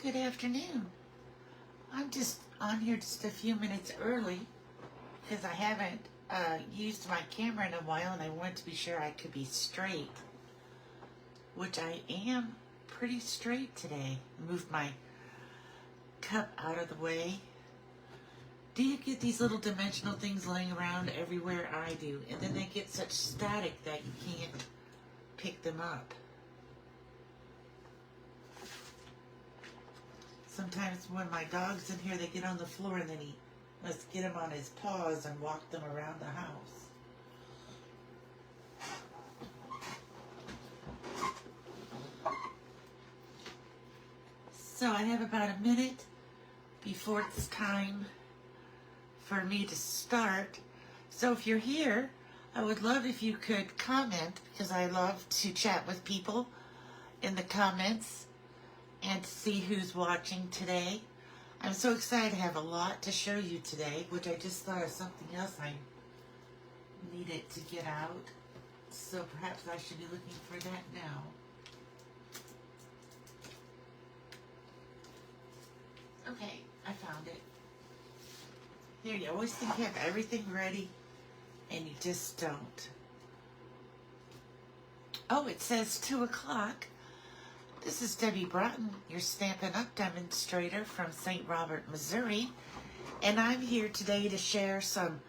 Good afternoon. I'm just on here just a few minutes early because I haven't used my camera in a while and I wanted to be sure I could be straight, which I am pretty straight today. Moved my cup out of the way. Do you get these little dimensional things laying around everywhere? I do. And then they get such static that you can't pick them up. Sometimes when my dog's in here, they get on the floor and then he must get him on his paws and walk them around the house. So I have about a minute before it's time for me to start. So if you're here, I would love if you could comment, because I love to chat with people in the comments and see who's watching today. I'm so excited to have a lot to show you today, which I just thought of something else I needed to get out. So perhaps I should be looking for that now. Okay, I found it. Here, you always think you have everything ready, and you just don't. Oh, it says 2 o'clock. This is Debbie Broughton, your Stampin' Up! Demonstrator from St. Robert, Missouri. And I'm here today to share some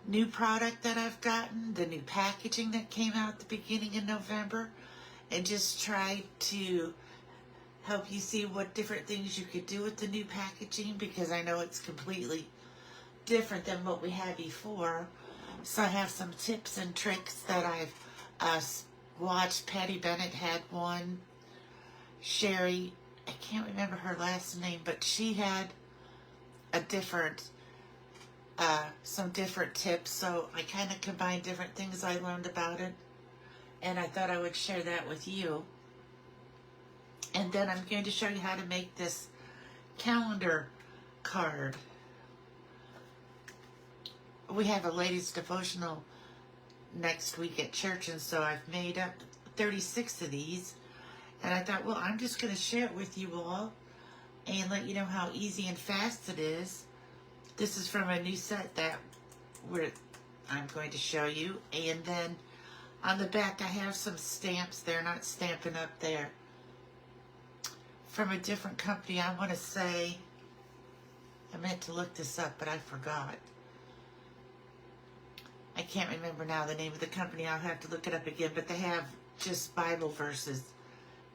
new product that I've gotten, the new packaging that came out at the beginning of November, and just try to help you see what different things you could do with the new packaging, because I know it's completely different than what we had before. So I have some tips and tricks that I've watched. Patty Bennett had one. Sherry, I can't remember her last name, but she had a different, some different tips. So I kind of combined different things I learned about it, and I thought I would share that with you. And then I'm going to show you how to make this calendar card. We have a ladies' devotional next week at church, and so I've made up 36 of these. And I thought, well, I'm just going to share it with you all and let you know how easy and fast it is. This is from a new set that I'm going to show you. And then on the back, I have some stamps. They're not Stampin' Up! There. From a different company, I want to say, I meant to look this up, but I forgot. I can't remember now the name of the company. I'll have to look it up again, but they have just Bible verses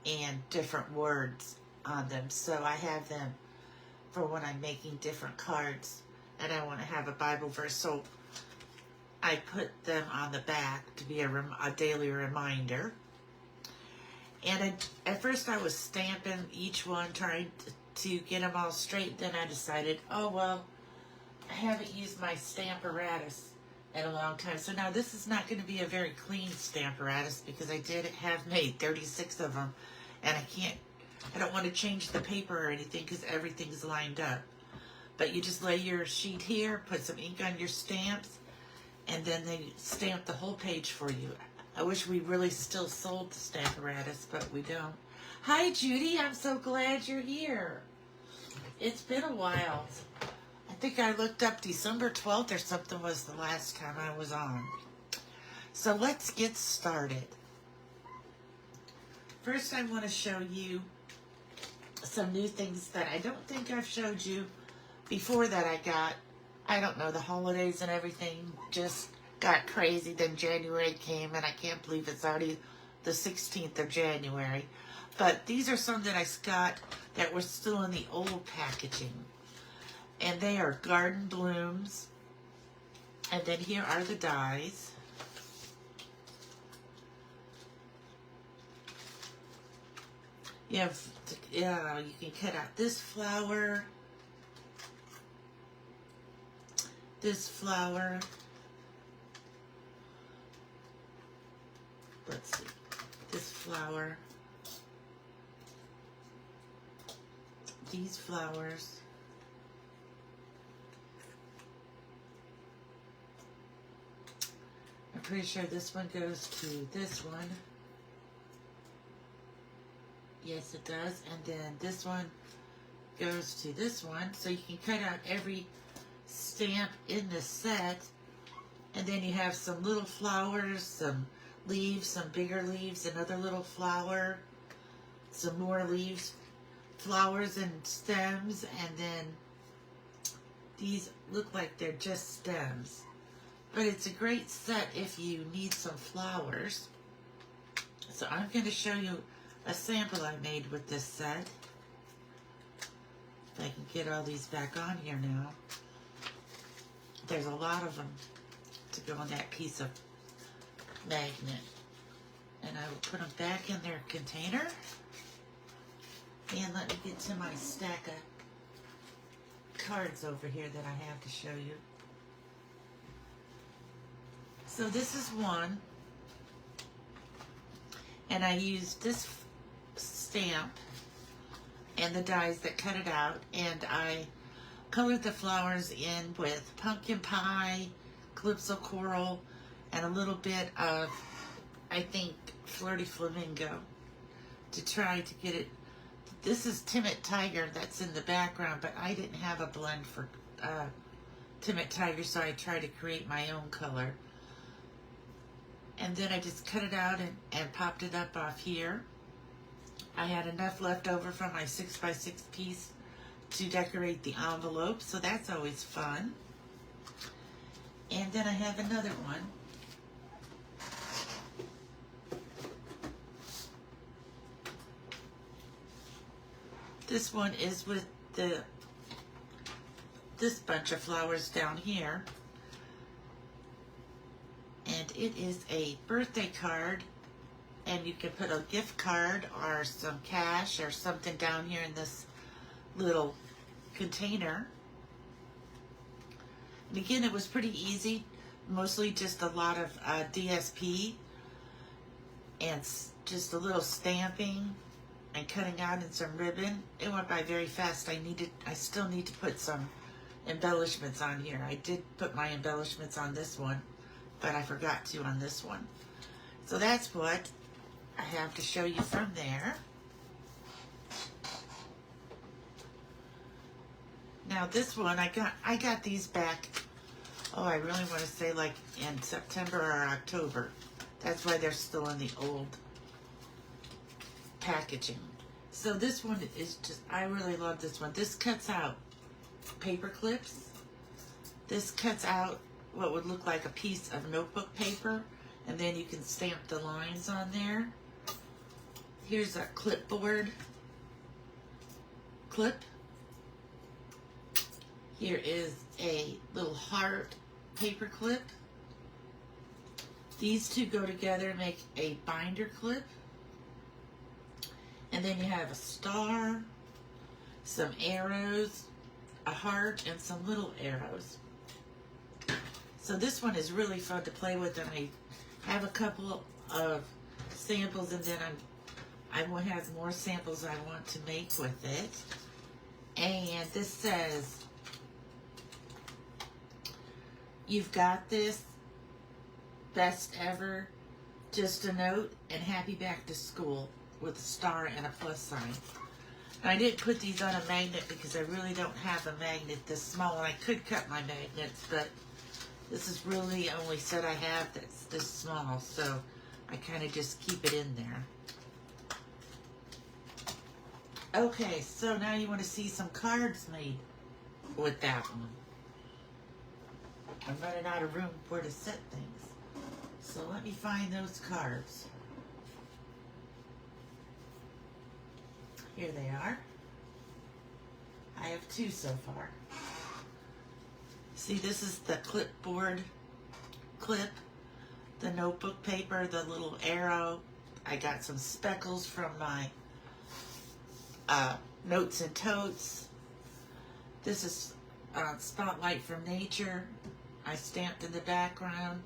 and different words on them. So I have them for when I'm making different cards and I want to have a Bible verse. So I put them on the back to be a daily reminder. And at first I was stamping each one, trying to get them all straight. Then I decided, oh, well, I haven't used my Stamparatus in a long time. So now this is not going to be a very clean Stamparatus because I did have made 36 of them. And I don't want to change the paper or anything because everything's lined up. But you just lay your sheet here, put some ink on your stamps, and then they stamp the whole page for you. I wish we really still sold the Stamparatus, but we don't. Hi, Judy. I'm so glad you're here. It's been a while. I think I looked up December 12th or something was the last time I was on. So let's get started. First, I want to show you some new things that I don't think I've showed you before that I got. I don't know, the holidays and everything just got crazy. Then January came, and I can't believe it's already the 16th of January. But these are some that I got that were still in the old packaging. And they are garden blooms. And then here are the dies. You can cut out this flower, let's see, this flower, these flowers, I'm pretty sure this one goes to this one. Yes, it does. And then this one goes to this one. So you can cut out every stamp in the set. And then you have some little flowers, some leaves, some bigger leaves, another little flower, some more leaves, flowers and stems, and then these look like they're just stems. But it's a great set if you need some flowers. So I'm going to show you a sample I made with this set. If I can get all these back on here now. There's a lot of them to go on that piece of magnet. And I will put them back in their container. And let me get to my stack of cards over here that I have to show you. So this is one. And I used this stamp and the dies that cut it out. And I colored the flowers in with pumpkin pie, calypso coral, and a little bit of, I think, flirty flamingo to try to get it. This is Timid Tiger that's in the background, but I didn't have a blend for Timid Tiger, so I tried to create my own color. And then I just cut it out and popped it up off here. I had enough left over from my 6x6 piece to decorate the envelope, so that's always fun. And then I have another one. This one is with this bunch of flowers down here. And it is a birthday card. And you can put a gift card or some cash or something down here in this little container. And again, it was pretty easy. Mostly just a lot of DSP and just a little stamping and cutting out in some ribbon. It went by very fast. I still need to put some embellishments on here. I did put my embellishments on this one, but I forgot to on this one. So that's what I have to show you from there. Now this one, I got these back, oh, I really want to say like in September or October. That's why they're still in the old packaging. So this one is just, I really love this one. This cuts out paper clips. This cuts out what would look like a piece of notebook paper, and then you can stamp the lines on there. Here's a clipboard clip. Here is a little heart paper clip. These two go together and make a binder clip. And then you have a star, some arrows, a heart, and some little arrows. So this one is really fun to play with, and I have a couple of samples, and then I will have more samples I want to make with it. And this says, "You've got this, best ever, just a note, and happy back to school," with a star and a plus sign. And I didn't put these on a magnet because I really don't have a magnet this small, and I could cut my magnets, but this is really the only set I have that's this small, so I kind of just keep it in there. Okay, so now you want to see some cards made with that one. I'm running out of room where to set things. So let me find those cards. Here they are. I have two so far. See, this is the clipboard clip, the notebook paper, the little arrow. I got some speckles from my Notes and Totes. This is Spotlight from Nature. I stamped in the background.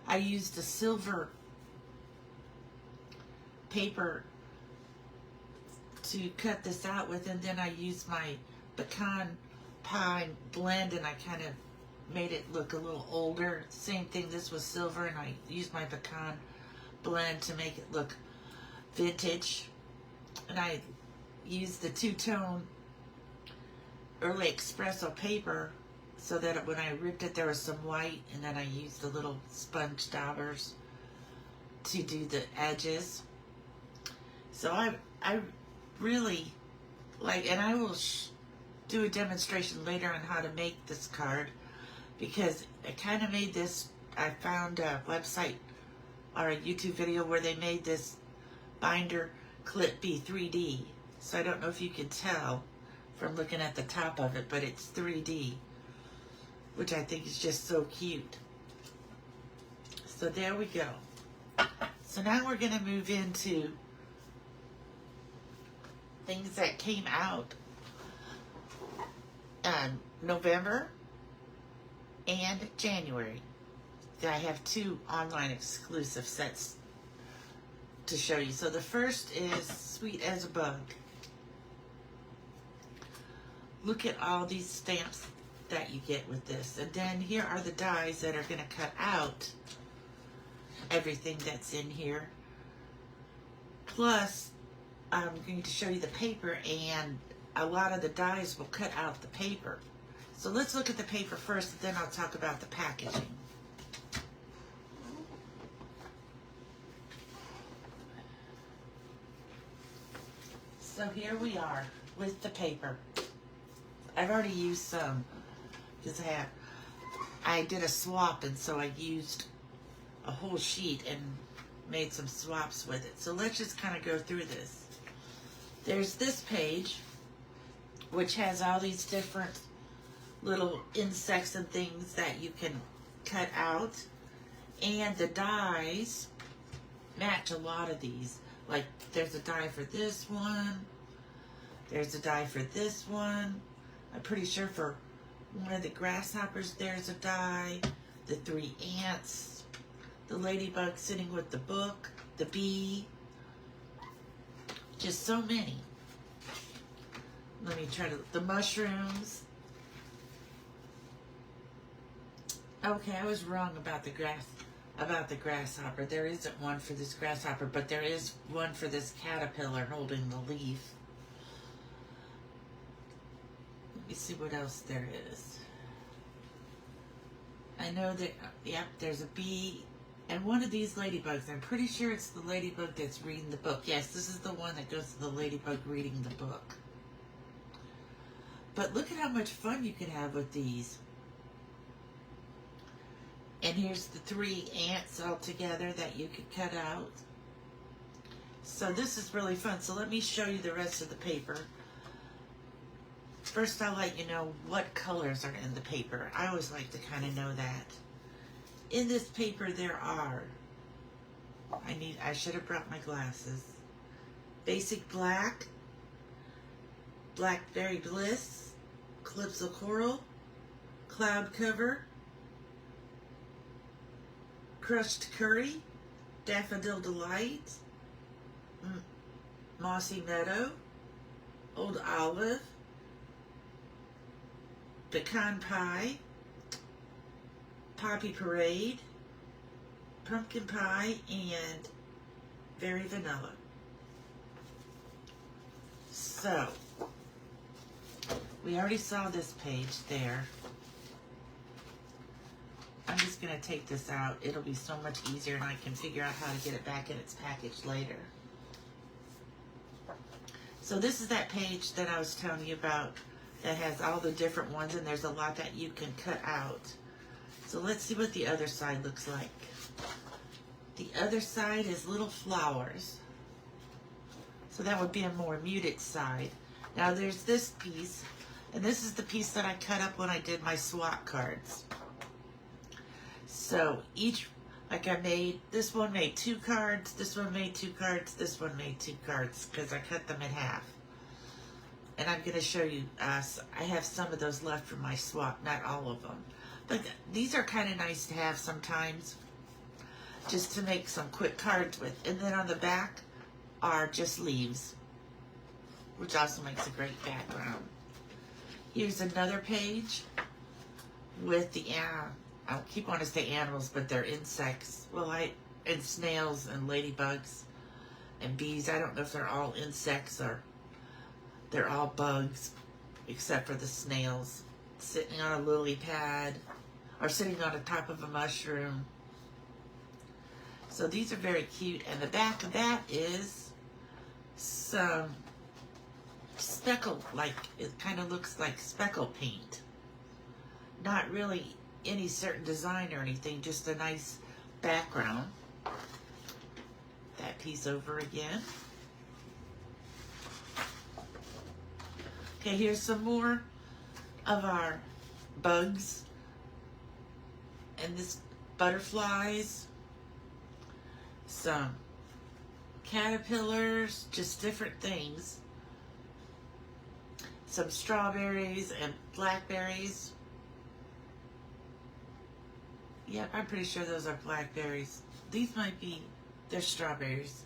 I used a silver paper to cut this out with, and then I used my pecan pie blend, and I kind of made it look a little older. Same thing, this was silver, and I used my pecan blend to make it look vintage. And I used the two-tone early espresso paper so that when I ripped it there was some white, and then I used the little sponge daubers to do the edges. So I really like, and I will do a demonstration later on how to make this card, because I kind of made this, I found a website or a YouTube video where they made this binder clip be 3D. So I don't know if you can tell from looking at the top of it, but it's 3D, which I think is just so cute. So there we go. So now we're going to move into things that came out November and January. I have 2 online exclusive sets to show you. So the first is Sweet as a Bug. Look at all these stamps that you get with this. And then here are the dies that are going to cut out everything that's in here. Plus, I'm going to show you the paper, and a lot of the dies will cut out the paper. So let's look at the paper first, and then I'll talk about the packaging. So here we are with the paper. I've already used some because I did a swap, and so I used a whole sheet and made some swaps with it. So let's just kind of go through this. There's this page, which has all these different little insects and things that you can cut out. And the dies match a lot of these. Like, there's a die for this one. There's a die for this one. I'm pretty sure for one of the grasshoppers there's a die. The 3 ants. The ladybug sitting with the book. The bee. Just so many. Let me try to... The mushrooms. Okay, I was wrong about the grasshopper. There isn't one for this grasshopper, but there is one for this caterpillar holding the leaf. Let me see what else there is. I know that, yep, there's a bee and one of these ladybugs. I'm pretty sure it's the ladybug that's reading the book. Yes, this is the one that goes to the ladybug reading the book. But look at how much fun you can have with these. And here's the 3 ants all together that you could cut out. So this is really fun. So let me show you the rest of the paper. First, I'll let you know what colors are in the paper. I always like to kind of know that. In this paper there are, I should have brought my glasses. Basic Black, Blackberry Bliss, Calypso Coral, Cloud Cover, Crushed Curry, Daffodil Delight, Mossy Meadow, Old Olive, Pecan Pie, Poppy Parade, Pumpkin Pie, and Very Vanilla. So, we already saw this page there. I'm just going to take this out. It'll be so much easier, and I can figure out how to get it back in its package later. So this is that page that I was telling you about that has all the different ones, and there's a lot that you can cut out. So let's see what the other side looks like. The other side is little flowers. So that would be a more muted side. Now there's this piece, and this is the piece that I cut up when I did my swap cards. So each, like I made, this one made 2 cards, this one made 2 cards, this one made 2 cards, because I cut them in half. And I'm going to show you, I have some of those left from my swap, not all of them. But these are kind of nice to have sometimes, just to make some quick cards with. And then on the back are just leaves, which also makes a great background. Here's another page with the, I keep wanting to say animals, but they're insects. Well, and snails and ladybugs and bees. I don't know if they're all insects or they're all bugs. except for the snails sitting on a lily pad or sitting on the top of a mushroom. So these are very cute. And the back of that is some speckle, like it kind of looks like speckle paint. Not really any certain design or anything, just a nice background. That piece over again. Okay, here's some more of our bugs. And this butterflies. Some caterpillars, just different things. Some strawberries and blackberries. Yep, I'm pretty sure those are blackberries. These might be, they're strawberries.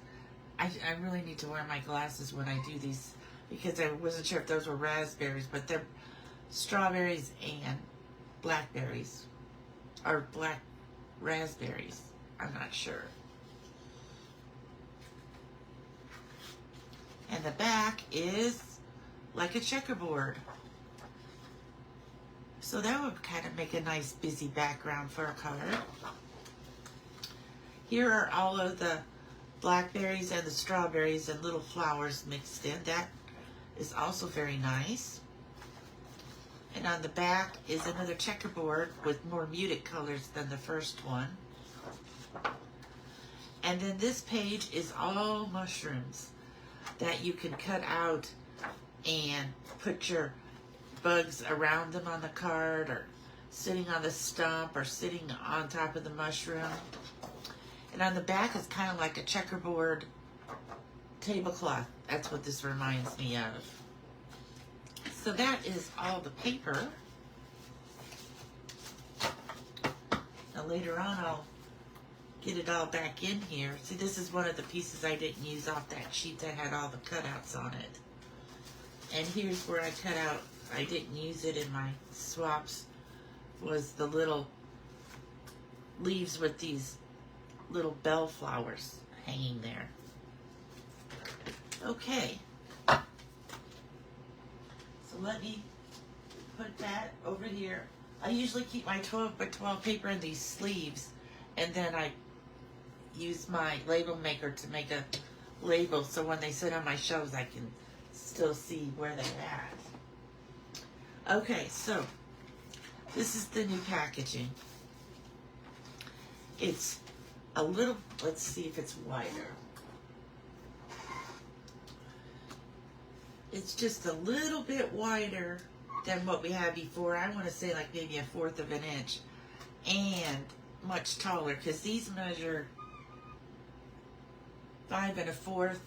I really need to wear my glasses when I do these because I wasn't sure if those were raspberries, but they're strawberries and blackberries. Or black raspberries. I'm not sure. And the back is like a checkerboard. So that would kind of make a nice busy background for a card. Here are all of the blackberries and the strawberries and little flowers mixed in. That is also very nice. And on the back is another checkerboard with more muted colors than the first one. And then this page is all mushrooms that you can cut out and put your bugs around them on the card, or sitting on the stump, or sitting on top of the mushroom. And on the back is kind of like a checkerboard tablecloth. That's what this reminds me of. So that is all the paper. Now later on I'll get it all back in here. See, this is one of the pieces I didn't use off that sheet that had all the cutouts on it. And here's where I cut out, I didn't use it in my swaps, was the little leaves with these little bellflowers hanging there. Okay. So let me put that over here. I usually keep my 12 by 12 paper in these sleeves, and then I use my label maker to make a label so when they sit on my shelves I can still see where they're at. Okay, so this is the new packaging. It's a little, let's see if it's wider. It's just a little bit wider than what we had before. I want to say like maybe 1/4 of an inch, and much taller because these measure 5 1/4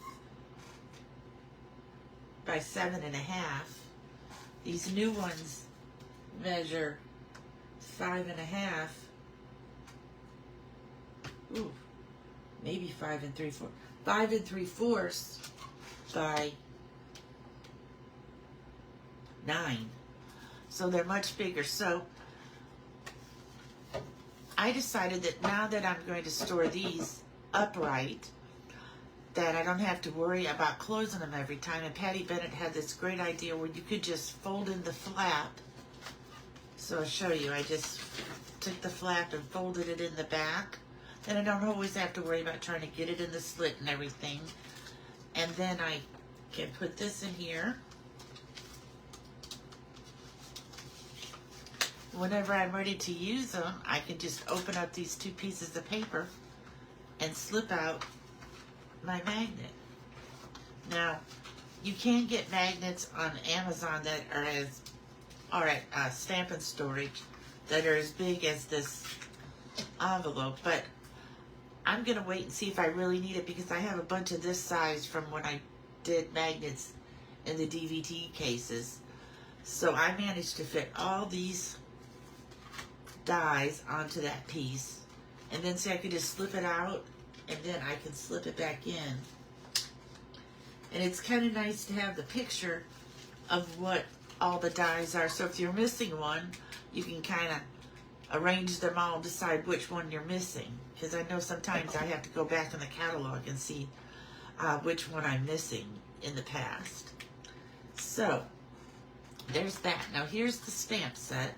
by 7 1/2. These new ones measure 5 1/2. Ooh, maybe 5 3/4. 5 3/4 by 9. So they're much bigger. So I decided that now that I'm going to store these upright, that I don't have to worry about closing them every time. And Patty Bennett had this great idea where you could just fold in the flap. So I'll show you. I just took the flap and folded it in the back. Then I don't always have to worry about trying to get it in the slit and everything. And then I can put this in here. Whenever I'm ready to use them, I can just open up these 2 pieces of paper and slip out my magnet. Now, you can get magnets on Amazon that are at Stampin' Storage that are as big as this envelope, but I'm going to wait and see if I really need it because I have a bunch of this size from when I did magnets in the DVD cases. So I managed to fit all these dies onto that piece, and then see I could just slip it out and then I can slip it back in. And it's kind of nice to have the picture of what all the dies are, so if you're missing one you can kind of arrange them all and decide which one you're missing, because I know sometimes I have to go back in the catalog and see which one I'm missing in the past. So there's that. Now here's the stamp set.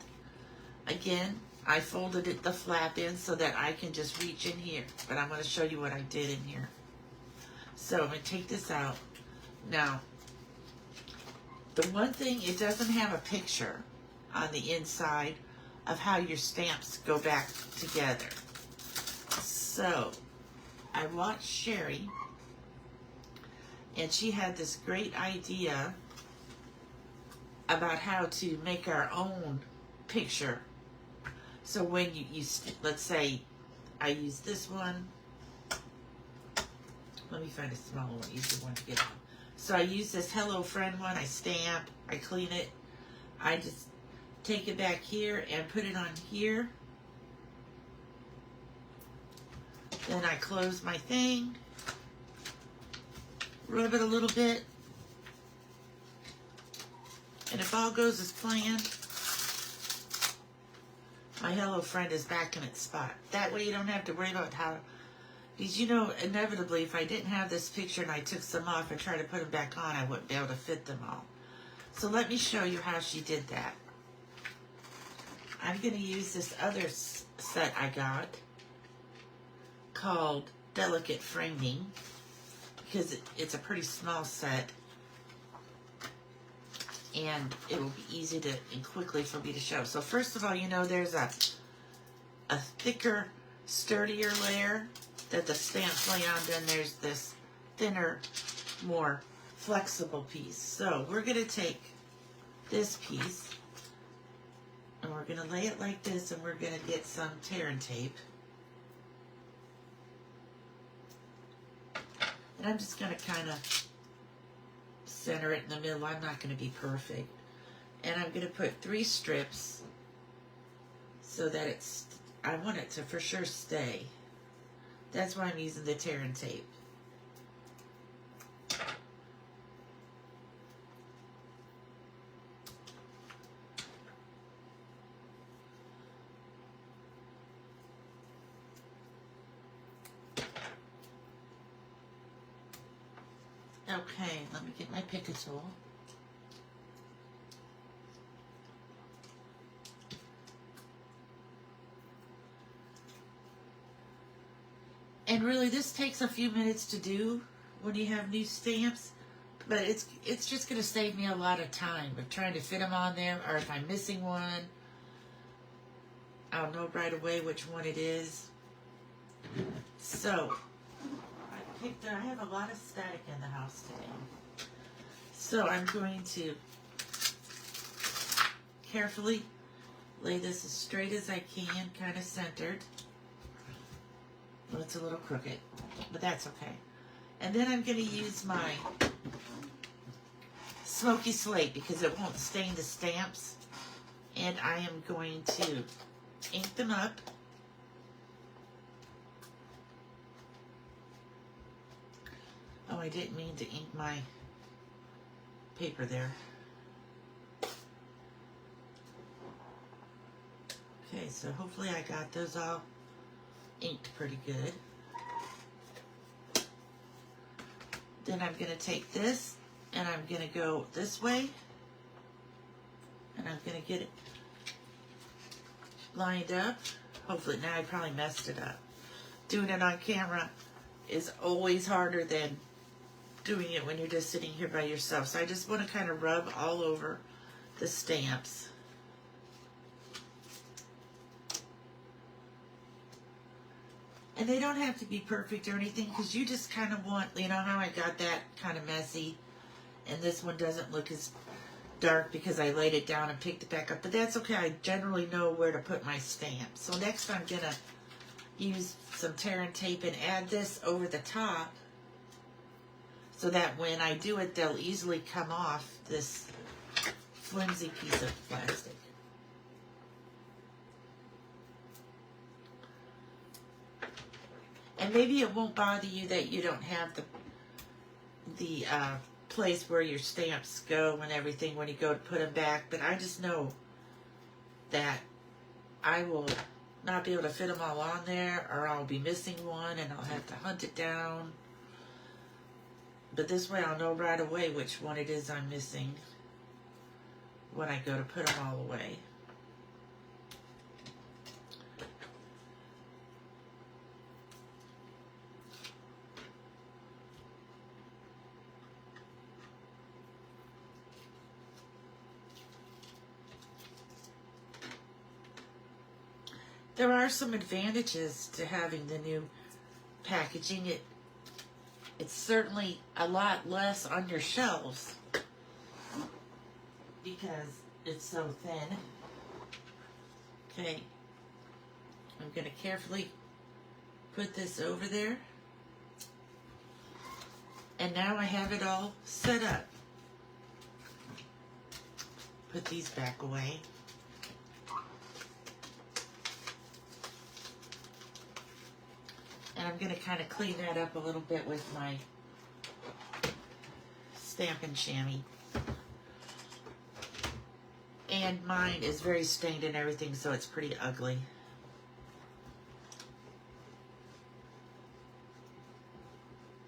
Again, I folded it the flap in so that I can just reach in here. But I'm going to show you what I did in here. So I'm going to take this out. Now, the one thing, it doesn't have a picture on the inside of how your stamps go back together. So, I watched Sherry, and she had this great idea about how to make our own picture. So when you let's say I use this one. Let me find a smaller one, easier one to get on. So I use this Hello Friend one, I stamp, I clean it. I just take it back here and put it on here. Then I close my thing, rub it a little bit, and if all goes as planned, my Hello Friend is back in its spot. That way you don't have to worry about how, because you know, inevitably, if I didn't have this picture and I took some off and tried to put them back on, I wouldn't be able to fit them all. So let me show you how she did that. I'm going to use this other set I got called Delicate Framing, because it's a pretty small set, and it will be easy to and quickly for me to show. So first of all, you know, there's a thicker, sturdier layer that the stamps lay on. Then there's this thinner, more flexible piece. So we're going to take this piece and we're going to lay it like this, and we're going to get some tear and tape. And I'm just going to kind of center it in the middle. I'm not going to be perfect. And I'm going to put 3 strips so that it's, I want it to for sure stay. That's why I'm using the tear and tape. Okay, let me get my picker tool. And really, this takes a few minutes to do when you have new stamps, but it's just going to save me a lot of time of trying to fit them on there, or if I'm missing one, I'll know right away which one it is. So, I have a lot of static in the house today. So I'm going to carefully lay this as straight as I can, kind of centered. Well, it's a little crooked, but that's okay. And then I'm going to use my smoky slate because it won't stain the stamps. And I am going to ink them up. Oh, I didn't mean to ink my paper there. Okay, so hopefully I got those all inked pretty good. Then I'm going to take this and I'm going to go this way. And I'm going to get it lined up. Hopefully, now I probably messed it up. Doing it on camera is always harder than doing it when you're just sitting here by yourself. So I just want to kind of rub all over the stamps. And they don't have to be perfect or anything, because you just kind of want, you know how I got that kind of messy, and this one doesn't look as dark because I laid it down and picked it back up. But that's okay. I generally know where to put my stamp. So next I'm going to use some tear and tape and add this over the top, so that when I do it, they'll easily come off this flimsy piece of plastic. And maybe it won't bother you that you don't have the place where your stamps go and everything when you go to put them back. But I just know that I will not be able to fit them all on there, or I'll be missing one and I'll have to hunt it down. But this way I'll know right away which one it is I'm missing. when I go to put them all away. There are some advantages to having the new packaging. It's certainly a lot less on your shelves because it's so thin. Okay, I'm going to carefully put this over there. And now I have it all set up. Put these back away. And I'm going to kind of clean that up a little bit with my Stampin' Chamois. And mine is very stained and everything, so it's pretty ugly.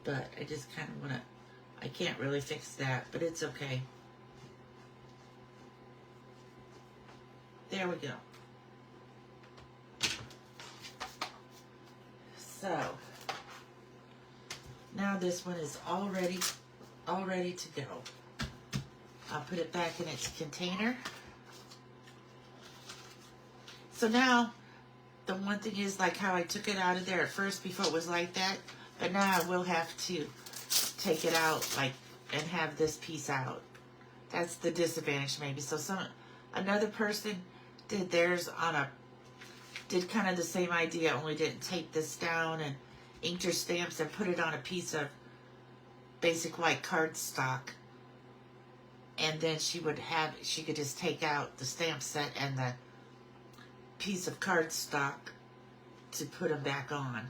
But I just kind of want to, I can't really fix that, but it's okay. There we go. So, now this one is all ready to go. I'll put it back in its container. So now, the one thing is like how I took it out of there at first before it was like that, but now I will have to take it out like and have this piece out. That's the disadvantage maybe. So another person did theirs on did kind of the same idea, only didn't tape this down and inked her stamps and put it on a piece of basic white cardstock. And then she could just take out the stamp set and the piece of cardstock to put them back on.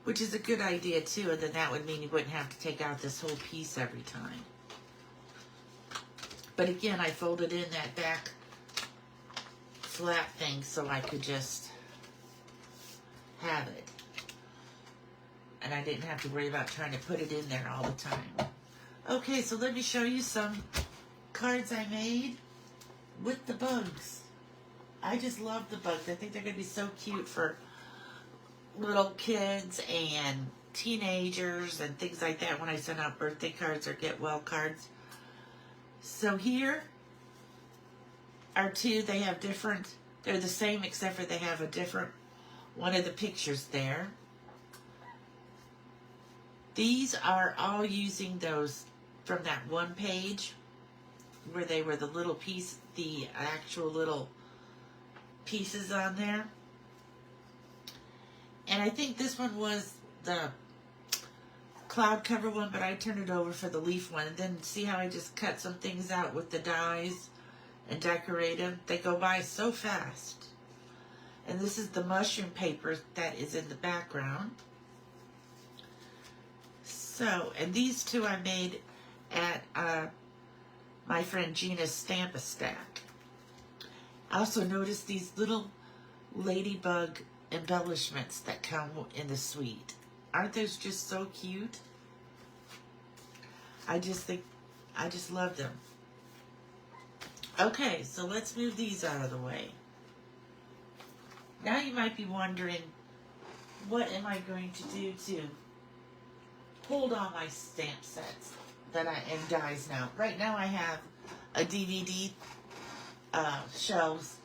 Which is a good idea too, and then that would mean you wouldn't have to take out this whole piece every time. But again, I folded in that back flat thing so I could just have it. And I didn't have to worry about trying to put it in there all the time. Okay, so let me show you some cards I made with the bugs. I just love the bugs. I think they're going to be so cute for little kids and teenagers and things like that when I send out birthday cards or get well cards. So here are two. They have different, they're the same except for they have a different one of the pictures there. These are all using those from that one page where they were the little piece, the actual little pieces on there. And I think this one was the cloud cover one, but I turned it over for the leaf one. And then see how I just cut some things out with the dies and decorate them? They go by so fast. And this is the mushroom paper that is in the background. So, and these two I made at my friend Gina's Stamp-A-Stack. I also noticed these little ladybug embellishments that come in the suite. Aren't those just so cute? I just love them. Okay, so let's move these out of the way. Now you might be wondering, what am I going to do to hold on my stamp sets that and dies now? Right now I have a DVD shelves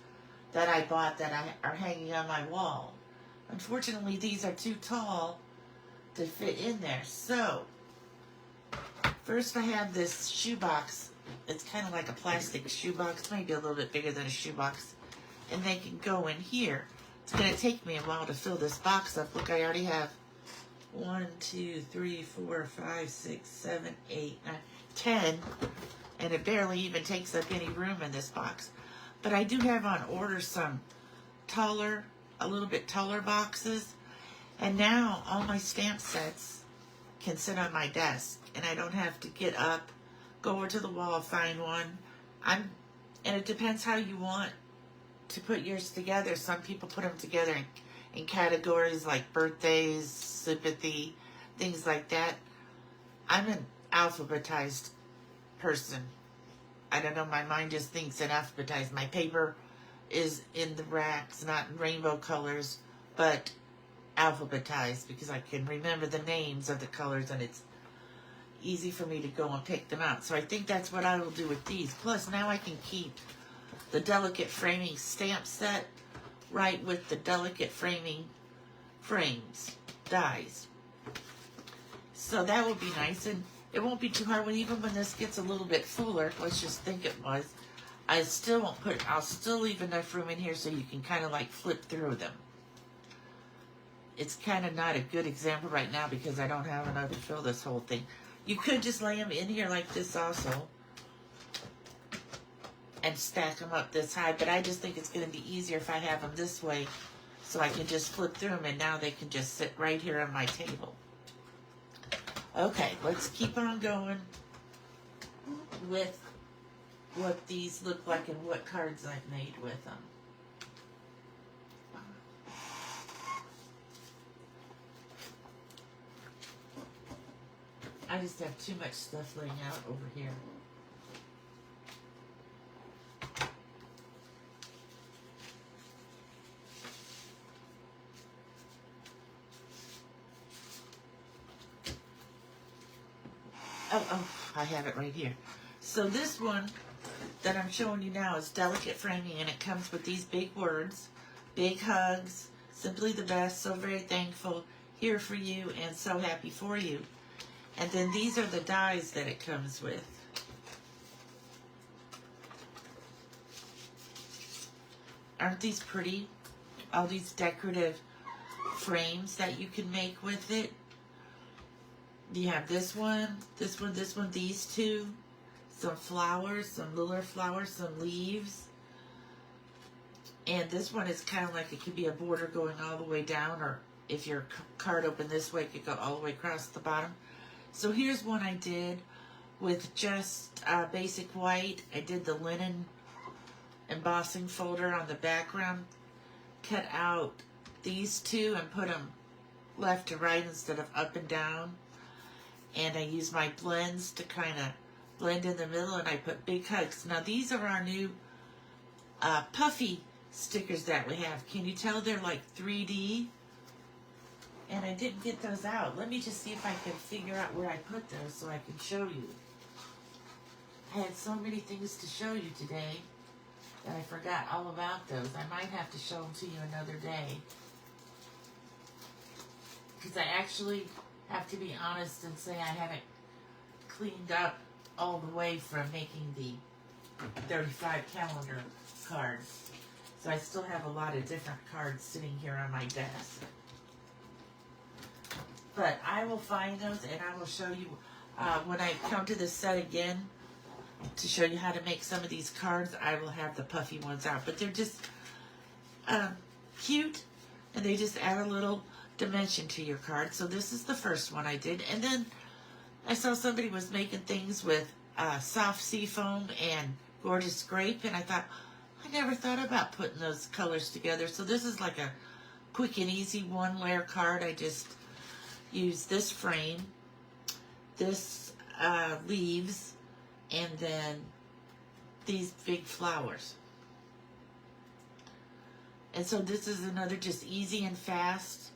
that I bought that are hanging on my wall. Unfortunately, these are too tall to fit in there. So, first I have this shoebox. It's kind of like a plastic shoebox, maybe a little bit bigger than a shoebox. And they can go in here. It's going to take me a while to fill this box up. Look, I already have 1, 2, 3, 4, 5, 6, 7, 8, 9, 10. And it barely even takes up any room in this box. But I do have on order some taller, a little bit taller boxes. And now all my stamp sets can sit on my desk. And I don't have to get up, go over to the wall, find one. And it depends how you want to put yours together. Some people put them together in categories like birthdays, sympathy, things like that. I'm an alphabetized person. I don't know, my mind just thinks in alphabetized. My paper is in the racks, not in rainbow colors, but alphabetized because I can remember the names of the colors and it's easy for me to go and pick them out. So I think that's what I will do with these. Plus now I can keep the delicate framing stamp set right with the delicate framing frames, dies. So that will be nice, and it won't be too hard even when this gets a little bit fuller. Let's just think it was. I still won't put, I'll still leave enough room in here so you can kind of like flip through them. It's kind of not a good example right now because I don't have enough to fill this whole thing. You could just lay them in here like this also and stack them up this high, but I just think it's going to be easier if I have them this way so I can just flip through them and now they can just sit right here on my table. Okay, let's keep on going with what these look like and what cards I've made with them. I just have too much stuff laying out over here. Oh, I have it right here. So this one that I'm showing you now is delicate framing, and it comes with these big words, big hugs, simply the best, so very thankful, here for you, and so happy for you. And then these are the dies that it comes with. Aren't these pretty? All these decorative frames that you can make with it. You have this one, this one, this one, these two, some flowers, some little flowers, some leaves. And this one is kind of like it could be a border going all the way down, or if your card opened this way, it could go all the way across the bottom. So here's one I did with just basic white. I did the linen embossing folder on the background, cut out these two and put them left to right instead of up and down. And I use my blends to kind of blend in the middle, and I put big hugs. Now these are our new puffy stickers that we have. Can you tell they're like 3D? And I didn't get those out. Let me just see if I can figure out where I put those so I can show you. I had so many things to show you today that I forgot all about those. I might have to show them to you another day. Because I actually have to be honest and say I haven't cleaned up all the way from making the 35 calendar cards. So I still have a lot of different cards sitting here on my desk. But I will find those and I will show you when I come to this set again to show you how to make some of these cards. I will have the puffy ones out. But they're just cute, and they just add a little dimension to your card. So this is the first one I did. And then I saw somebody was making things with soft sea foam and gorgeous grape, and I thought, I never thought about putting those colors together. So this is like a quick and easy one layer card. I just use this frame, this leaves, and then these big flowers. And so this is another just easy and fast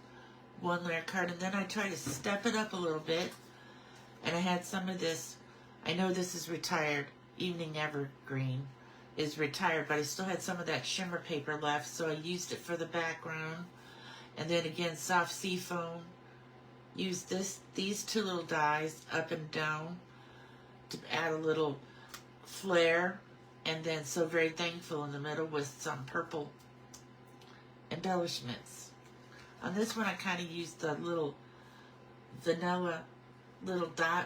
one layer card. And then I try to step it up a little bit. And I had some of this, I know this is retired, Evening Evergreen is retired, but I still had some of that shimmer paper left, so I used it for the background. And then again, soft sea foam. Use these two little dies up and down to add a little flare, and then So Very Thankful in the middle with some purple embellishments. On this one I kind of used the little vanilla little dot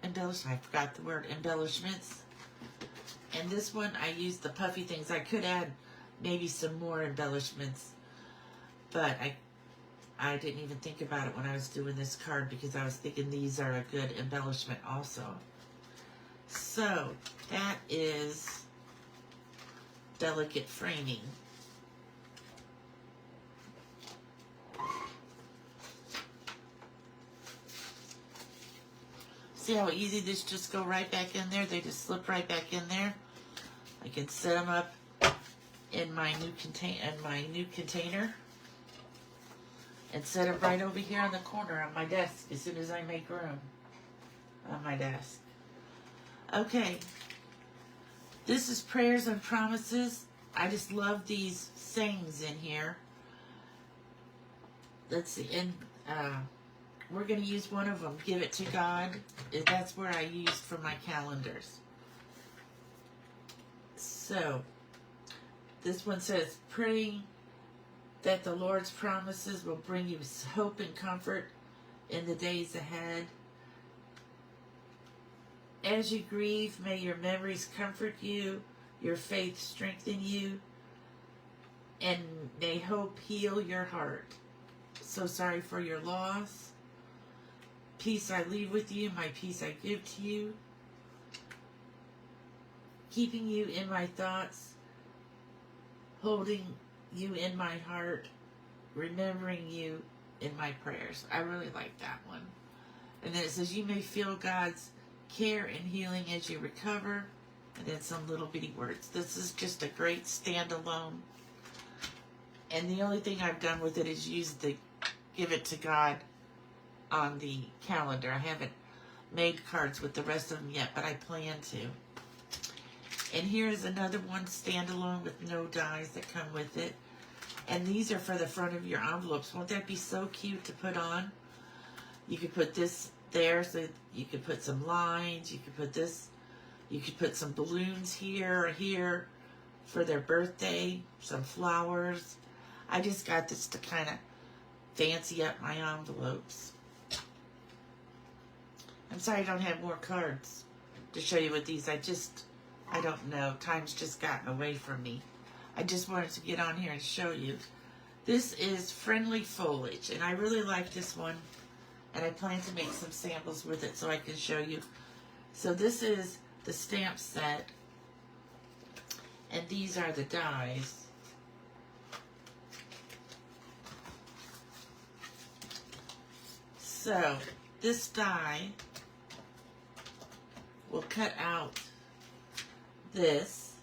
embellishment. I forgot the word, embellishments. And this one I used the puffy things. I could add maybe some more embellishments, but I didn't even think about it when I was doing this card because I was thinking these are a good embellishment also. So that is delicate framing. See how easy this just go right back in there? They just slip right back in there. I can set them up in my new container and set them right over here on the corner on my desk as soon as I make room on my desk. Okay, this is Prayers and Promises. I just love these sayings in here. Let's see, and we're going to use one of them. Give it to God. That's where I used for my calendars. So, this one says, praying that the Lord's promises will bring you hope and comfort in the days ahead. As you grieve, may your memories comfort you, your faith strengthen you, and may hope heal your heart. So sorry for your loss. Peace I leave with you, my peace I give to you. Keeping you in my thoughts, holding you in my heart, remembering you in my prayers. I really like that one. And then it says, you may feel God's care and healing as you recover. And then some little bitty words. This is just a great standalone. And the only thing I've done with it is use the Give It to God on the calendar. I haven't made cards with the rest of them yet, but I plan to. And here's another one, standalone with no dies that come with it. And these are for the front of your envelopes. Won't that be so cute to put on? You could put this there, so you could put some lines. You could put this. You could put some balloons here or here for their birthday. Some flowers. I just got this to kind of fancy up my envelopes. I'm sorry I don't have more cards to show you with these. I don't know. Time's just gotten away from me. I just wanted to get on here and show you. This is Friendly Foliage, and I really like this one. And I plan to make some samples with it so I can show you. So this is the stamp set. And these are the dies. So this die will cut out this.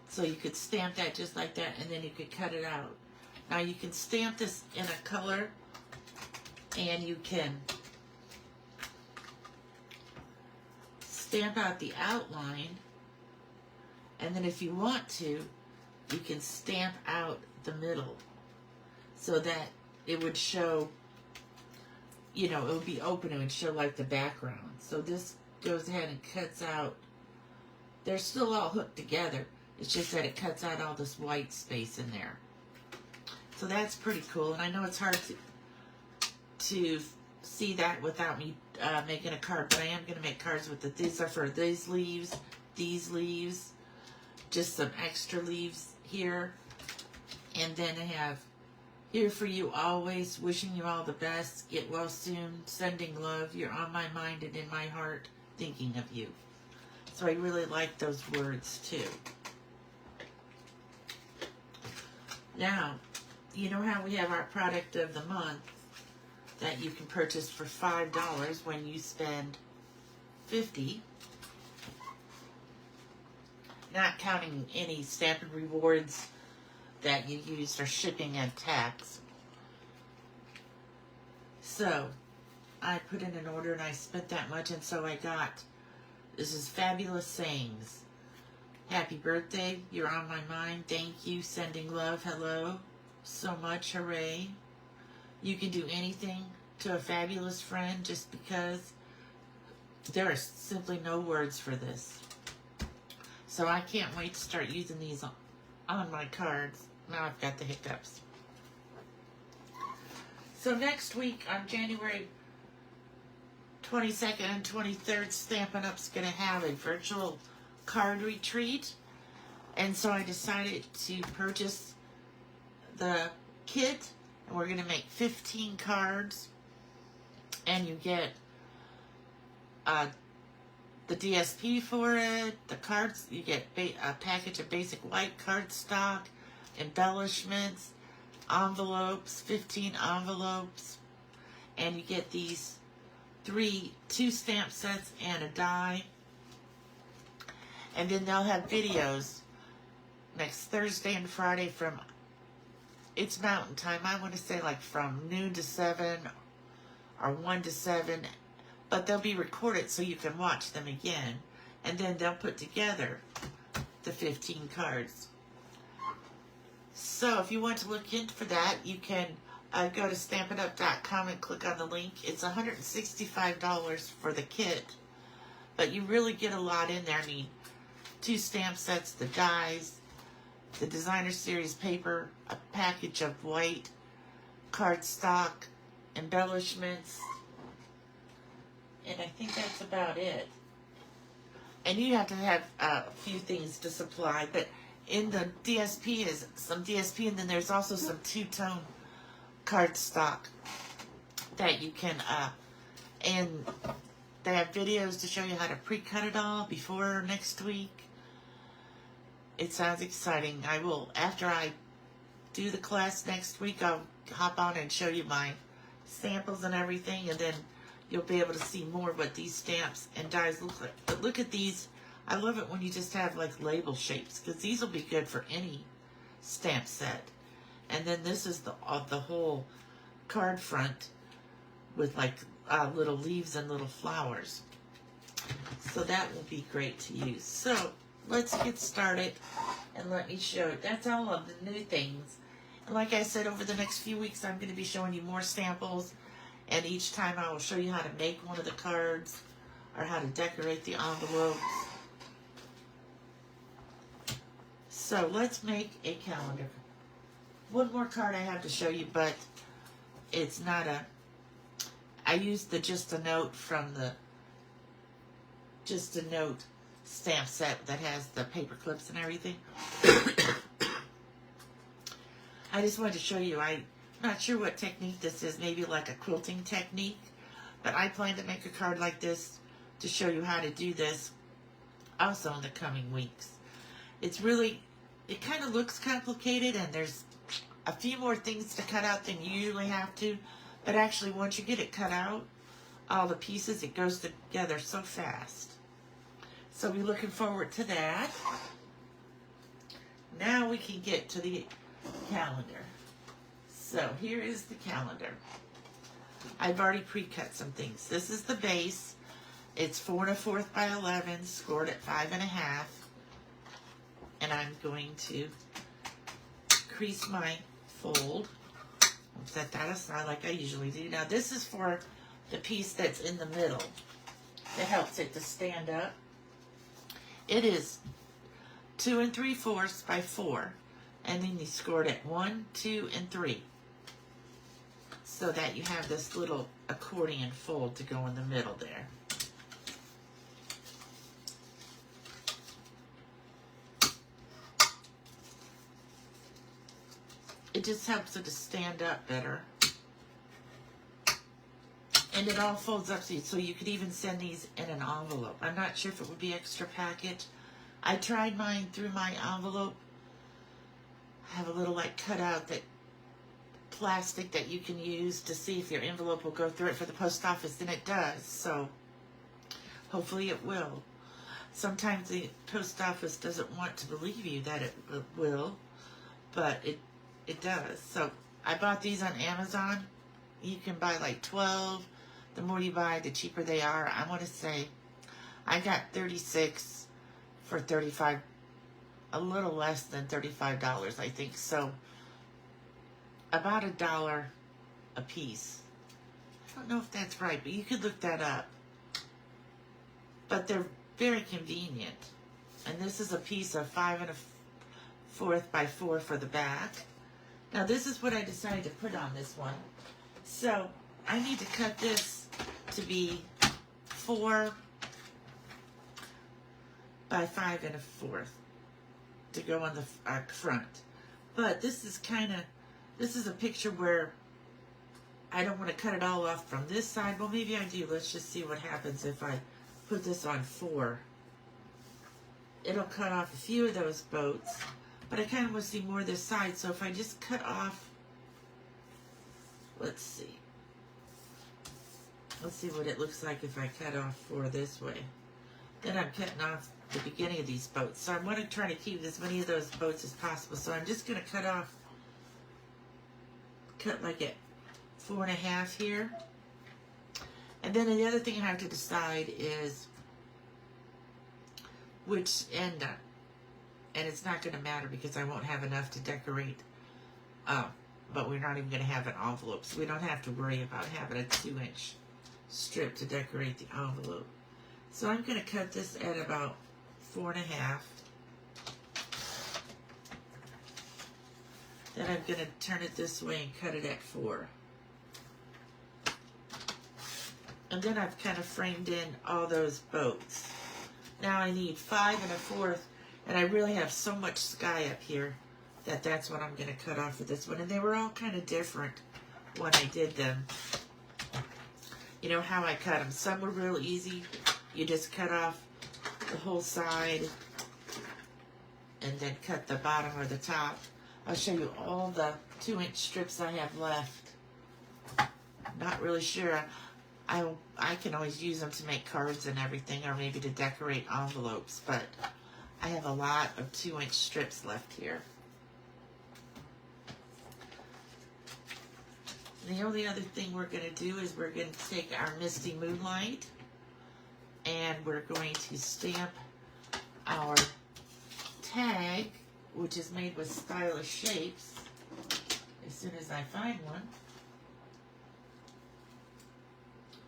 So you could stamp that just like that, and then you could cut it out. Now you can stamp this in a color, and you can stamp out the outline, and then if you want to, you can stamp out the middle so that it would show, you know, it would be open, it would show like the background. So this goes ahead and cuts out, they're still all hooked together, it's just that it cuts out all this white space in there. So that's pretty cool, and I know it's hard to see that without me making a card, but I am going to make cards with it. These are for these leaves, just some extra leaves here, and then I have here for you always, wishing you all the best, get well soon, sending love, you're on my mind and in my heart, thinking of you. So I really like those words too. Now, you know how we have our product of the month that you can purchase for $5 when you spend $50, not counting any stamp and rewards that you used for shipping and tax. So I put in an order and I spent that much, and so I got, this is Fabulous Sayings. Happy birthday, you're on my mind, thank you, sending love, hello, so much, hooray. You can do anything to a fabulous friend just because. There are simply no words for this. So I can't wait to start using these on my cards. Now I've got the hiccups. So next week on January 22nd and 23rd, Stampin' Up's going to have a virtual card retreat. And so I decided to purchase the kit, and we're going to make 15 cards, and you get the DSP for it, the cards, you get a package of basic white cardstock, embellishments, envelopes, 15 envelopes, and you get these two stamp sets and a die. And then they'll have videos next Thursday and Friday from, it's Mountain Time, I want to say like from noon to 7 or 1 to 7, but they'll be recorded so you can watch them again, and then they'll put together the 15 cards. So if you want to look into for that, you can go to StampItUp.com and click on the link. It's $165 for the kit, but you really get a lot in there. I mean, 2 stamp sets, the dies, the designer series paper, a package of white cardstock, embellishments, and I think that's about it. And you have to have a few things to supply, but in the DSP is some DSP, and then there's also some two-tone cardstock that you can, and they have videos to show you how to pre-cut it all before next week. It sounds exciting. I will, after I do the class next week, I'll hop on and show you my samples and everything, and then you'll be able to see more what these stamps and dies look like. But look at these. I love it when you just have like label shapes, because these will be good for any stamp set. And then this is the whole card front with like little leaves and little flowers. So that will be great to use. So let's get started and let me show you. That's all of the new things. And like I said, over the next few weeks, I'm going to be showing you more samples. And each time I will show you how to make one of the cards or how to decorate the envelopes. So let's make a calendar. One more card I have to show you, but it's not a, I used the Just a Note from the Just a Note stamp set that has the paper clips and everything. I just wanted to show you, I'm not sure what technique this is, maybe like a quilting technique, but I plan to make a card like this to show you how to do this also in the coming weeks. It's really, it kind of looks complicated, and there's a few more things to cut out than you usually have to, but actually once you get it cut out, all the pieces, it goes together so fast. So we're looking forward to that. Now we can get to the calendar. So here is the calendar. I've already pre-cut some things. This is the base. It's 4 1/4 by 11, scored at 5 1/2. And I'm going to crease my fold. Set that aside like I usually do. Now this is for the piece that's in the middle that helps it to stand up. It is 2 3/4 by 4, and then you scored it 1, 2, and 3, so that you have this little accordion fold to go in the middle there. It just helps it to stand up better. And it all folds up so you could even send these in an envelope. I'm not sure if it would be extra package. I tried mine through my envelope. I have a little like cutout that plastic that you can use to see if your envelope will go through it for the post office, and it does. So hopefully it will. Sometimes the post office doesn't want to believe you that it will, but it does. So I bought these on Amazon. You can buy like 12. The more you buy, the cheaper they are. I want to say I got 36 for $35, a little less than $35, I think. So about $1 a piece. I don't know if that's right, but you could look that up. But they're very convenient. And this is a piece of 5 1/4 by 4 for the back. Now this is what I decided to put on this one. So I need to cut this to be 4 by 5 1/4 to go on the front. But this is this is a picture where I don't want to cut it all off from this side. Well, maybe I do. Let's just see what happens if I put this on 4. It'll cut off a few of those boats, but I kind of want to see more this side. So if I just cut off, let's see. Let's see what it looks like if I cut off 4 this way. Then I'm cutting off the beginning of these boats. So I'm going to try to keep as many of those boats as possible. So I'm just going to cut like at 4.5 here. And then the other thing I have to decide is which end up. And it's not going to matter because I won't have enough to decorate. But we're not even going to have an envelope. So we don't have to worry about having a 2-inch strip to decorate the envelope. So I'm going to cut this at about 4.5. Then I'm going to turn it this way and cut it at 4. And then I've kind of framed in all those boats. Now I need 5 1/4, and I really have so much sky up here that that's what I'm going to cut off for this one. And they were all kind of different when I did them. You know how I cut them. Some were real easy. You just cut off the whole side and then cut the bottom or the top. I'll show you all the 2-inch strips I have left. Not really sure. I can always use them to make cards and everything, or maybe to decorate envelopes, but I have a lot of 2-inch strips left here. The only other thing we're going to do is we're going to take our Misty Moonlight and we're going to stamp our tag, which is made with Stylish Shapes, as soon as I find one.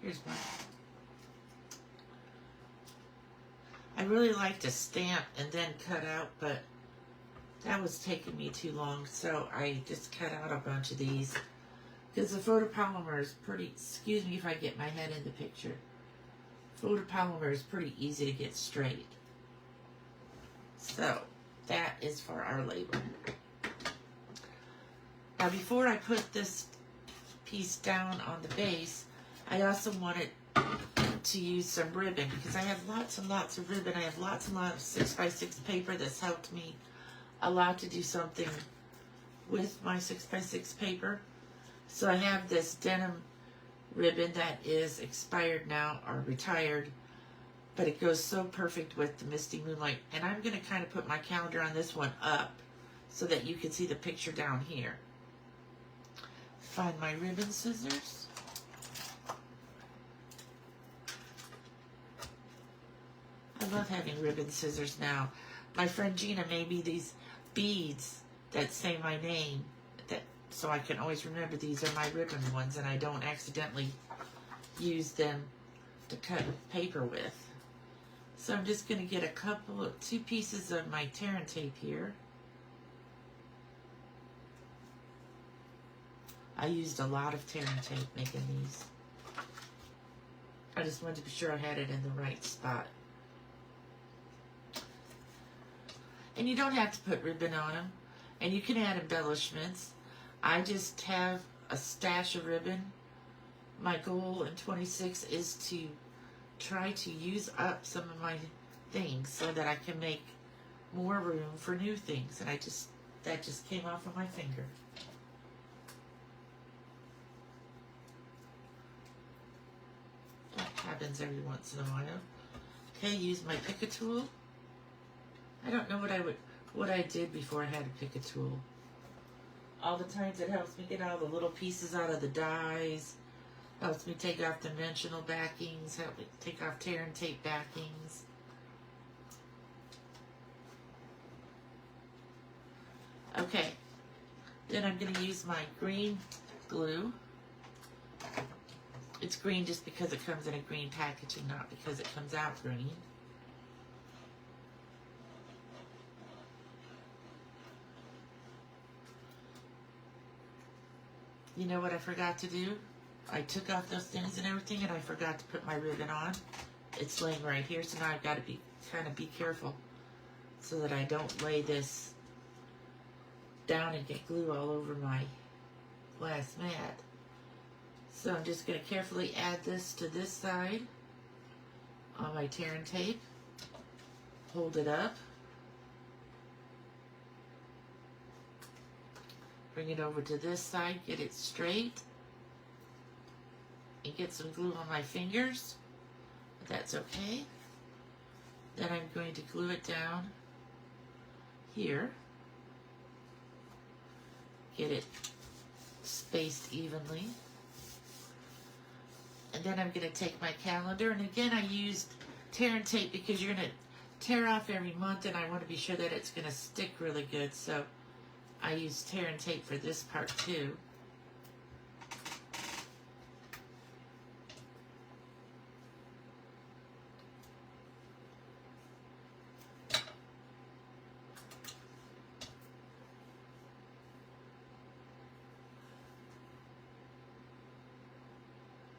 Here's one. I really like to stamp and then cut out, but that was taking me too long, so I just cut out a bunch of these. Because the photopolymer is pretty, excuse me if I get my head in the picture. Photopolymer is pretty easy to get straight. So, that is for our label. Now before I put this piece down on the base, I also wanted to use some ribbon because I have lots and lots of ribbon. I have lots and lots of 6x6 paper that's helped me a lot to do something with my 6x6 paper. So I have this denim ribbon that is expired now or retired, but it goes so perfect with the Misty Moonlight. And I'm going to kind of put my calendar on this one up so that you can see the picture down here. Find my ribbon scissors. I love having ribbon scissors now. My friend Gina made me these beads that say my name, so I can always remember these are my ribbon ones and I don't accidentally use them to cut paper with. So I'm just going to get 2 pieces of my tear and tape here. I used a lot of tear and tape making these. I just wanted to be sure I had it in the right spot. And you don't have to put ribbon on them. And you can add embellishments. I just have a stash of ribbon. My goal in 26 is to try to use up some of my things so that I can make more room for new things. And that just came off of my finger. That happens every once in a while. Okay, use my pick a tool. I don't know what I did before I had a pick a tool. All the times it helps me get all the little pieces out of the dies, helps me take off dimensional backings, helps me take off tear and tape backings. Okay, then I'm going to use my green glue. It's green just because it comes in a green packaging, not because it comes out green. You know what I forgot to do? I took off those things and everything and I forgot to put my ribbon on. It's laying right here, so now I've got to be careful so that I don't lay this down and get glue all over my glass mat. So I'm just going to carefully add this to this side on my tear and tape. Hold it up. Bring it over to this side, get it straight. and get some glue on my fingers, but that's okay. Then I'm going to glue it down here. Get it spaced evenly. And then I'm going to take my calendar, and again I used tear and tape because you're going to tear off every month, and I want to be sure that it's going to stick really good, so I use tear and tape for this part too.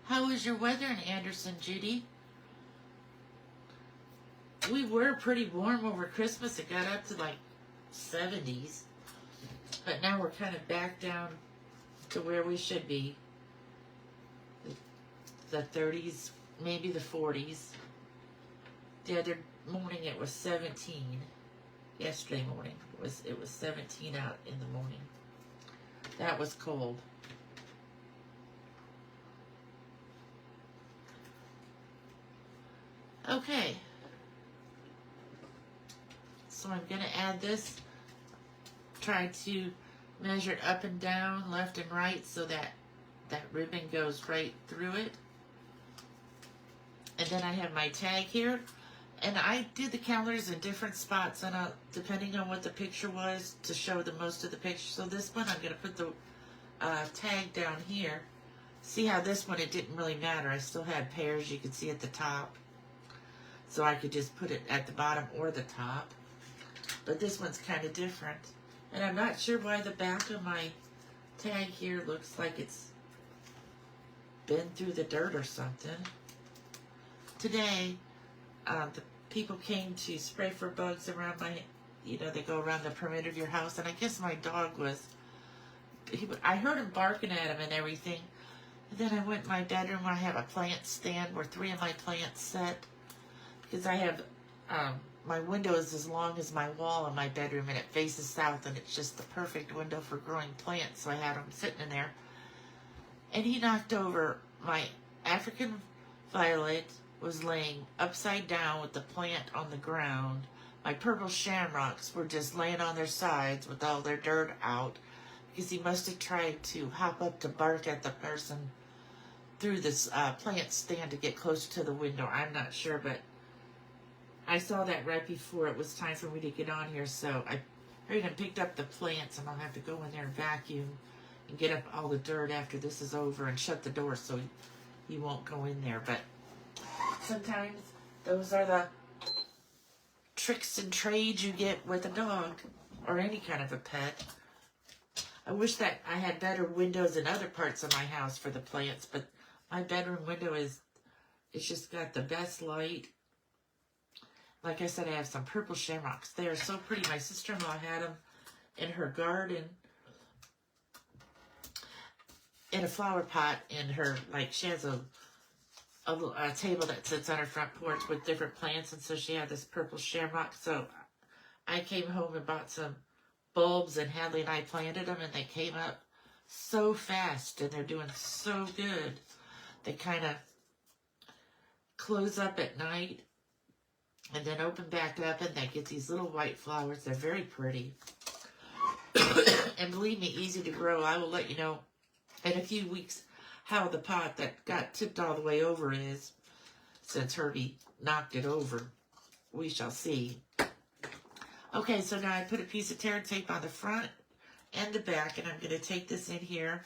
How was your weather in Anderson, Judy? We were pretty warm over Christmas. It got up to like 70s. But now we're kind of back down to where we should be. The 30s, maybe the 40s. The other morning it was 17. Yesterday morning it was 17 out in the morning. That was cold. Okay. So I'm going to add this. Try to measure it up and down, left and right, so that that ribbon goes right through it. And then I have my tag here. And I did the calendars in different spots, and depending on what the picture was, to show the most of the picture. So this one, I'm going to put the tag down here. See how this one, it didn't really matter. I still had pairs you could see at the top. So I could just put it at the bottom or the top. But this one's kind of different. And I'm not sure why the back of my tag here looks like it's been through the dirt or something. Today, the people came to spray for bugs around my, they go around the perimeter of your house. And I guess my dog was, I heard him barking at him and everything. And then I went in my bedroom where I have a plant stand where 3 of my plants set. Because I have, my window is as long as my wall in my bedroom, and it faces south, and it's just the perfect window for growing plants. So I had him sitting in there. And he knocked over my African violet was laying upside down with the plant on the ground. My purple shamrocks were just laying on their sides with all their dirt out, because he must have tried to hop up to bark at the person through this plant stand to get closer to the window. I'm not sure, but I saw that right before it was time for me to get on here, so I hurried and picked up the plants, and I'll have to go in there and vacuum and get up all the dirt after this is over and shut the door so he won't go in there. But sometimes those are the tricks and trades you get with a dog or any kind of a pet. I wish that I had better windows in other parts of my house for the plants, but my bedroom window it's just got the best light. Like I said, I have some purple shamrocks. They are so pretty. My sister-in-law had them in her garden in a flower pot in her, she has a table that sits on her front porch with different plants, and so she had this purple shamrock. So I came home and bought some bulbs, and Hadley and I planted them, and they came up so fast, and they're doing so good. They kind of close up at night and then open back up, and they get these little white flowers. They're very pretty. And believe me, easy to grow. I will let you know in a few weeks how the pot that got tipped all the way over is, since Herbie knocked it over. We shall see. Okay, so now I put a piece of tear and tape on the front and the back, and I'm going to take this in here.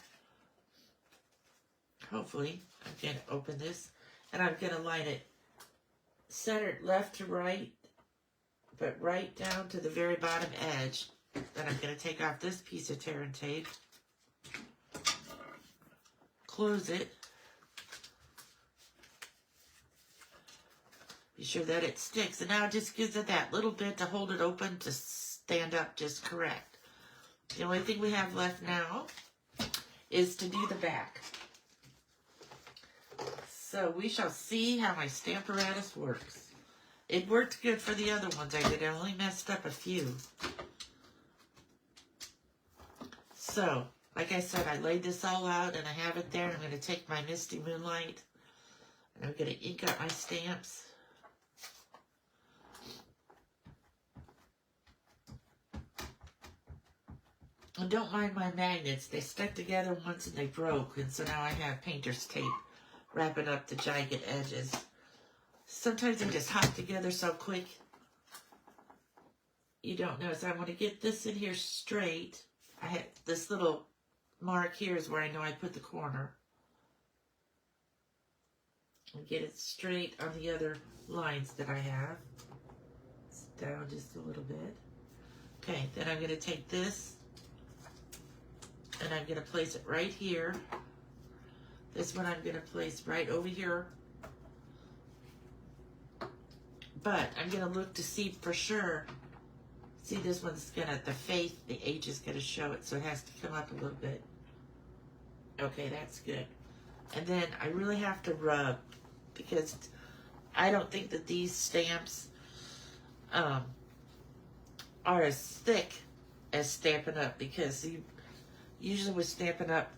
Hopefully, I'm going to open this, and I'm going to line it centered left to right, but right down to the very bottom edge. Then I'm going to take off this piece of tear and tape, close it, be sure that it sticks, and now it just gives it that little bit to hold it open to stand up just correct. The only thing we have left now is to do the back. So we shall see how my Stamparatus works. It worked good for the other ones I did. I only messed up a few. So like I said, I laid this all out and I have it there. I'm going to take my Misty Moonlight and I'm going to ink up my stamps. And don't mind my magnets. They stuck together once and they broke. And so now I have painter's tape wrapping up the jagged edges. Sometimes they just hop together so quick you don't notice. I want to get this in here straight. I had this little mark here is where I know I put the corner. And get it straight on the other lines that I have. It's down just a little bit. Okay, then I'm going to take this and I'm going to place it right here. This one I'm going to place right over here. But I'm going to look to see for sure. See, this one's going to, the faith, the H is going to show it, so it has to come up a little bit. Okay, that's good. And then I really have to rub, because I don't think that these stamps are as thick as Stampin' Up, because you usually with Stampin' Up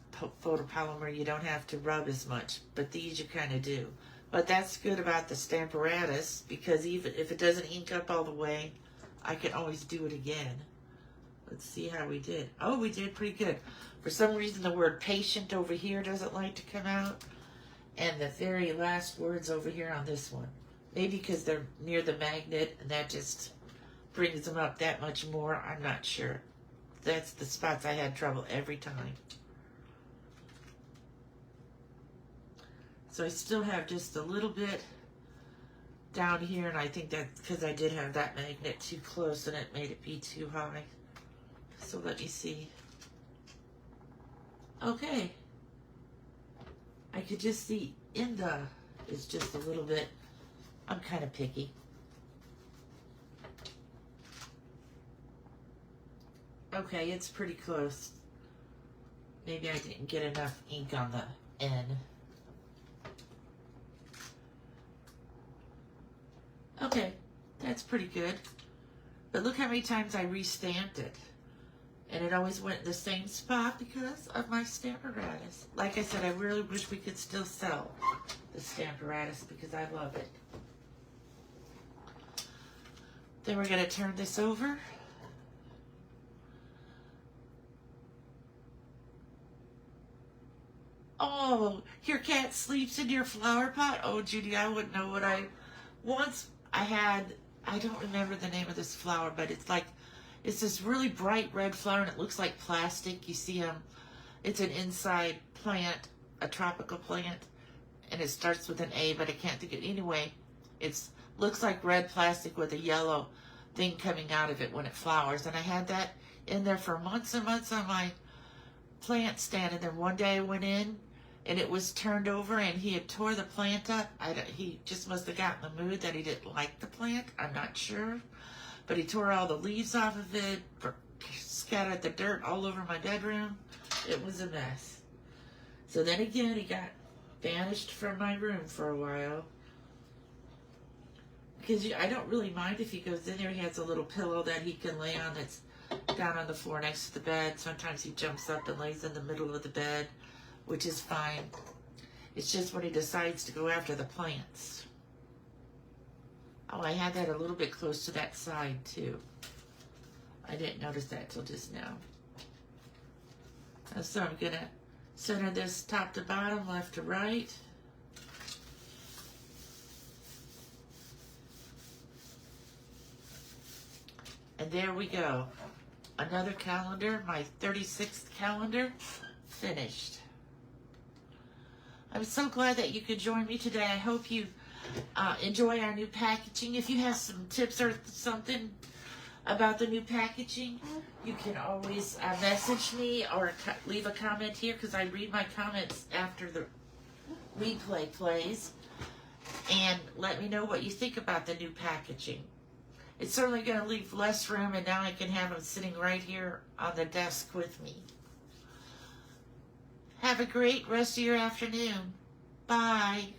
photopolymer you don't have to rub as much, but these you kind of do. But that's good about the Stamparatus, because even if it doesn't ink up all the way, I can always do it again. Let's see how we did. Oh, we did pretty good. For some reason the word patient over here doesn't like to come out, and the very last words over here on this one. Maybe because they're near the magnet and that just brings them up that much more. I'm not sure. That's the spots I had trouble every time. So I still have just a little bit down here, and I think that's because I did have that magnet too close and it made it be too high. So let me see. Okay. I could just see in the, it's just a little bit, I'm kind of picky. Okay, it's pretty close. Maybe I didn't get enough ink on the N. Okay, that's pretty good. But look how many times I re-stamped it. And it always went in the same spot because of my Stamparatus. Like I said, I really wish we could still sell the Stamparatus because I love it. Then we're going to turn this over. Oh, your cat sleeps in your flower pot? Oh, Judy, I wouldn't know what once I had, I don't remember the name of this flower, but it's like, it's this really bright red flower and it looks like plastic. You see it's an inside plant, a tropical plant, and it starts with an A, but I can't think of it. Anyway, it looks like red plastic with a yellow thing coming out of it when it flowers. And I had that in there for months and months on my plant stand. And then one day I went in and it was turned over and he had tore the plant up. He just must have gotten the mood that he didn't like the plant. I'm not sure. But he tore all the leaves off of it, scattered the dirt all over my bedroom. It was a mess. So then again, he got banished from my room for a while. Because I don't really mind if he goes in there. He has a little pillow that he can lay on that's down on the floor next to the bed. Sometimes he jumps up and lays in the middle of the bed, which is fine. It's just when he decides to go after the plants. Oh, I had that a little bit close to that side too. I didn't notice that till just now. So I'm gonna center this top to bottom, left to right. And there we go. Another calendar, my 36th calendar, finished. I'm so glad that you could join me today. I hope you enjoy our new packaging. If you have some tips or something about the new packaging, you can always message me or leave a comment here, because I read my comments after the replay plays. And let me know what you think about the new packaging. It's certainly going to leave less room, and now I can have them sitting right here on the desk with me. Have a great rest of your afternoon. Bye.